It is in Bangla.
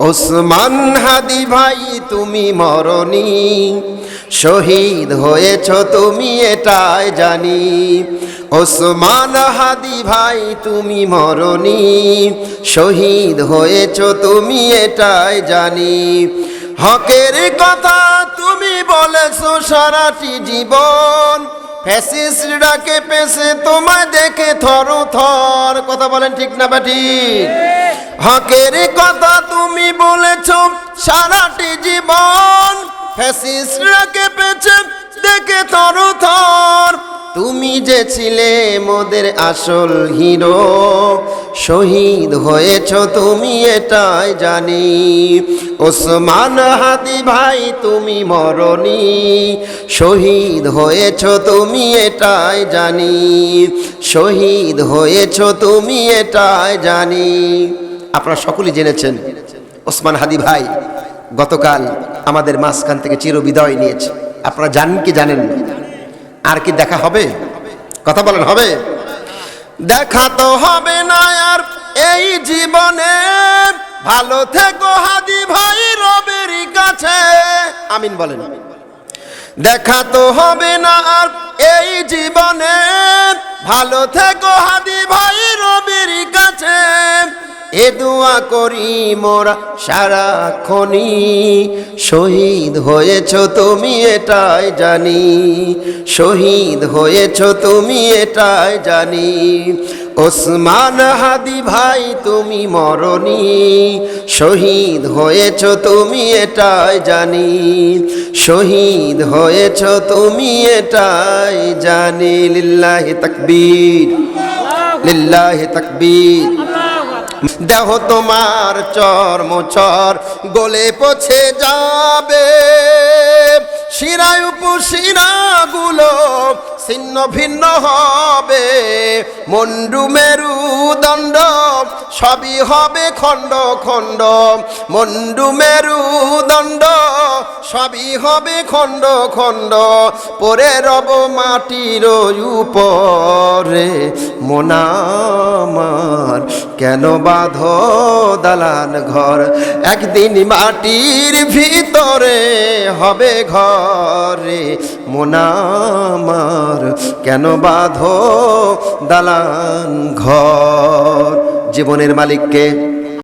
ওসমান হাদি ভাই তুমি মরনি, শহীদ হয়েছ তুমি এটাই জানি। ওসমান হাদি ভাই তুমি মরনি, শহীদ হয়েছ তুমি এটাই জানি। হকের কথা তুমি বলেছো সারাটি জীবন, ফ্যাসিস্টরা কেঁপেছে তোমায় দেখে থর থর। কথা বলেন ঠিক না ঠিক? হকের কথা তুমি বলেছো সারাটি জীবন, ফ্যাসিস্টরা কেঁপেছে দেখে থর থর। তুমি যে ছিলে মোদের আসল হিরো, শহীদ হয়েছ তুমি এটাই জানি। ওসমান হাদি ভাই তুমি মরনি, শহীদ হয়েছ তুমি এটাই জানি। শহীদ হয়েছ তুমি এটাই জানি। আপনারা সকলেই জেনেছেন ওসমান হাদি ভাই গতকাল আমাদের মাঝখান থেকে চিরবিদায় নিয়েছে। আপনারা জানেন কি জানেন না? আর কি দেখা হবে? কথা বলেন, হবে? দেখা তো হবে না আর এই জীবনে, ভালো থেকো হাদি ভাই রবের কাছে। আমিন বলেন। দেখা তো হবে না আর এই জীবনে, ভালো থেকো হাদি ভাই রবের কাছে। এ দোয়া করি মোরা সারাক্ষণি, শহীদ হয়েছ তুমি এটাই জানি। শহীদ হয়েছ তুমি এটাই জানি। ওসমান হাদি ভাই তুমি মরনি, শহীদ হয়েছ তুমি এটাই জানি। শহীদ হয়েছ তুমি এটাই জানি। লিল্লাহি তাকবীর, লিল্লাহি তাকবীর। দেহ তোমার চর্মচর গলে পচে যাবে, শিরায় উপশিরাগুলো ছিন্ন ভিন্ন হবে। মুন্ডু মেরুদণ্ড সবই হবে খণ্ড খণ্ড, মুন্ডু মেরুদণ্ড সবই হবে খণ্ড খণ্ড। পরে রব মাটির উপরে, মন আমার কেন বাঁধো দালান ঘর। একদিন মাটির ভিতরে হবে ঘরে, মন আমার কেন বাঁধো দালান ঘর। জীবনের মালিককে